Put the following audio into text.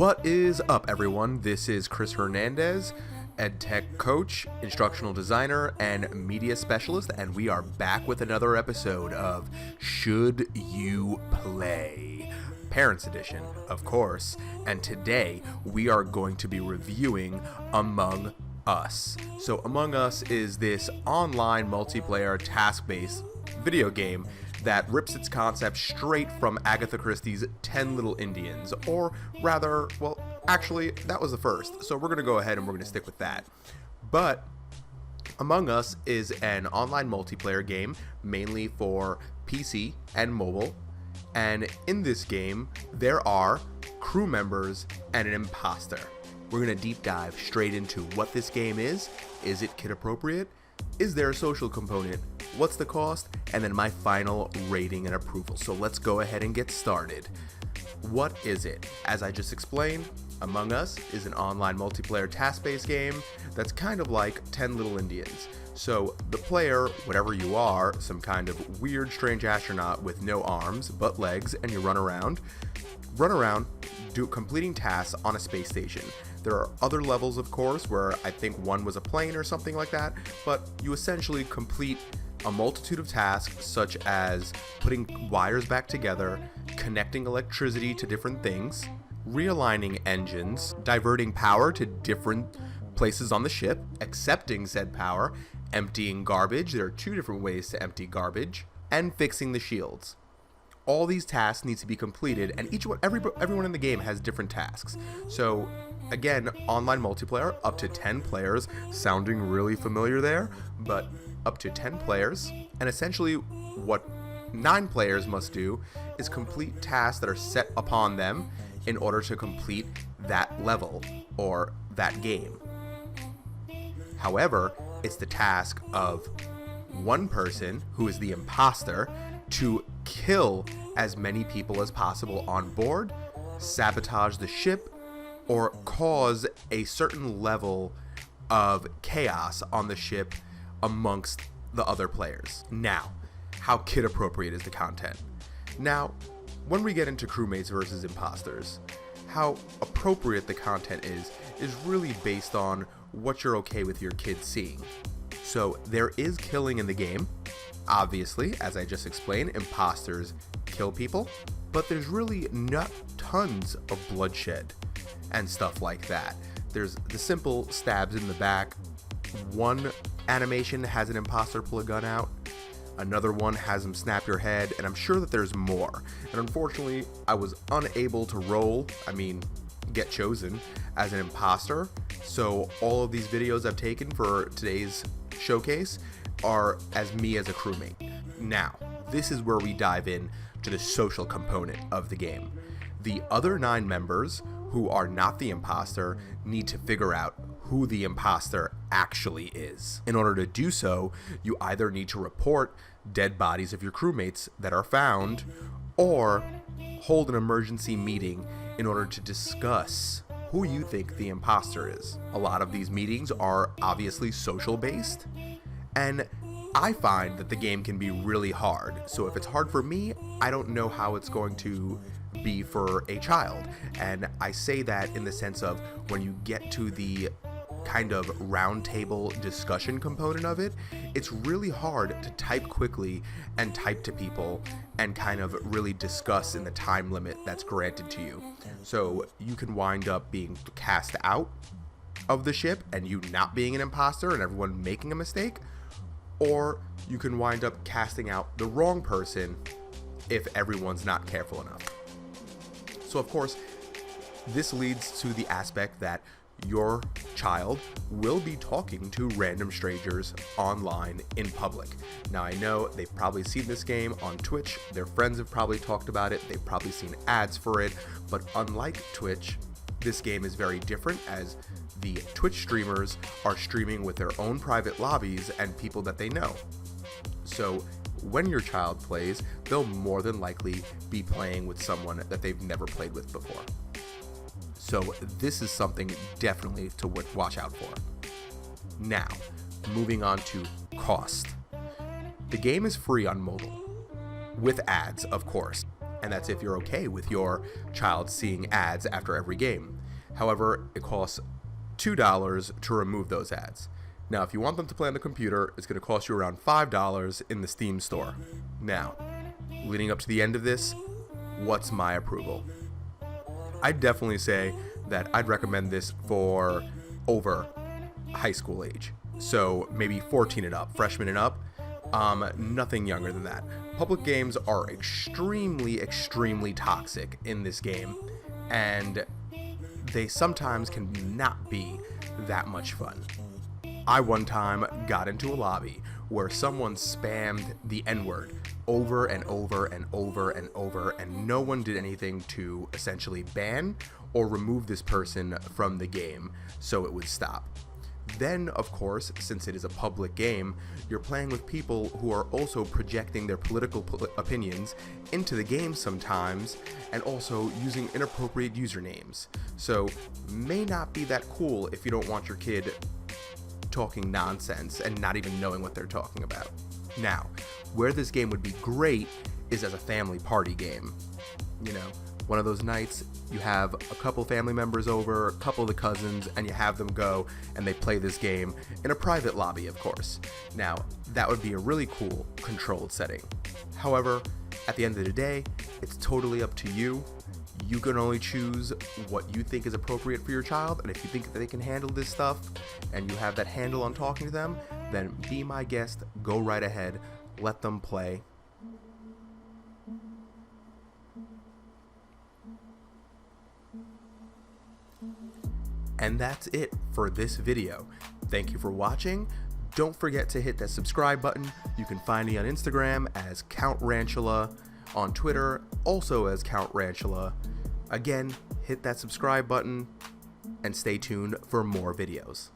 What is up, everyone? This is Chris Hernandez, EdTech coach, instructional designer, and media specialist, and we are back with another episode of Should You Play? Parents Edition, of course, and today we are going to be reviewing Among Us. So Among Us is this online multiplayer task-based video game that rips its concept straight from Agatha Christie's 10 Little Indians, or rather, well, actually, that was the first, so we're going to go ahead and we're going to stick with that. But Among Us is an online multiplayer game, mainly for PC and mobile, and in this game, there are crew members and an imposter. We're going to deep dive straight into what this game is it kid appropriate, is there a social component, what's the cost, and then my final rating and approval. So let's go ahead and get started. What is it? As I just explained, Among Us is an online multiplayer task-based game that's kind of like 10 Little Indians. So the player, whatever you are, some kind of weird, strange astronaut with no arms but legs, and you run around, completing tasks on a space station. There are other levels, of course, where I think one was a plane or something like that, but you essentially complete a multitude of tasks such as putting wires back together, connecting electricity to different things, realigning engines, diverting power to different places on the ship, accepting said power, emptying garbage, there are 2 different ways to empty garbage, and fixing the shields. All these tasks need to be completed, and everyone in the game has different tasks. So again, online multiplayer, up to 10 players, sounding really familiar there, but up to 10 players, and essentially what 9 players must do is complete tasks that are set upon them in order to complete that level or that game. However, it's the task of one person, who is the imposter, to kill as many people as possible on board, sabotage the ship, or cause a certain level of chaos on the ship amongst the other players. Now, how kid appropriate is the content? Now, when we get into crewmates versus imposters, how appropriate the content is really based on what you're okay with your kids seeing. So there is killing in the game. Obviously, as I just explained, imposters kill people, but there's really not tons of bloodshed and stuff like that. There's the simple stabs in the back. One animation has an imposter pull a gun out, another one has him snap your head, and I'm sure that there's more. And unfortunately, I was unable to get chosen as an imposter, so all of these videos I've taken for today's showcase are as me as a crewmate. Now, this is where we dive in to the social component of the game. The other 9 members who are not the imposter need to figure out who the imposter actually is. In order to do so, you either need to report dead bodies of your crewmates that are found, or hold an emergency meeting in order to discuss who you think the imposter is. A lot of these meetings are obviously social based, and I find that the game can be really hard. So if it's hard for me, I don't know how it's going to be for a child. And I say that in the sense of when you get to the kind of roundtable discussion component of it, it's really hard to type quickly and type to people and kind of really discuss in the time limit that's granted to you. So you can wind up being cast out of the ship and you not being an imposter and everyone making a mistake, or you can wind up casting out the wrong person if everyone's not careful enough. So of course, this leads to the aspect that your child will be talking to random strangers online in public. Now I know they've probably seen this game on Twitch, their friends have probably talked about it, they've probably seen ads for it, but unlike Twitch, this game is very different, as the Twitch streamers are streaming with their own private lobbies and people that they know. So when your child plays, they'll more than likely be playing with someone that they've never played with before. So this is something definitely to watch out for. Now, moving on to cost. The game is free on mobile, with ads, of course. and that's if you're okay with your child seeing ads after every game. However, it costs $2 to remove those ads. Now, if you want them to play on the computer, it's going to cost you around $5 in the Steam store. Now, leading up to the end of this, what's my approval? I'd definitely say that I'd recommend this for over high school age. So maybe 14 and up, freshman and up, nothing younger than that. Public games are extremely, extremely toxic in this game, and they sometimes can not be that much fun. I one time got into a lobby where someone spammed the N-word over and over and over and over, and no one did anything to essentially ban or remove this person from the game so it would stop. Then, of course, since it is a public game, you're playing with people who are also projecting their political opinions into the game sometimes, and also using inappropriate usernames. So, may not be that cool if you don't want your kid talking nonsense and not even knowing what they're talking about. Now, where this game would be great is as a family party game. You know, one of those nights you have a couple family members over, a couple of the cousins, and you have them go and they play this game in a private lobby, of course. Now, that would be a really cool, controlled setting. However, at the end of the day, it's totally up to you. You can only choose what you think is appropriate for your child, and if you think that they can handle this stuff and you have that handle on talking to them, then be my guest, go right ahead, let them play. And that's it for this video. Thank you for watching. Don't forget to hit that subscribe button. You can find me on Instagram as Count Ranchula, on Twitter also as Count Ranchula. Again, hit that subscribe button and stay tuned for more videos.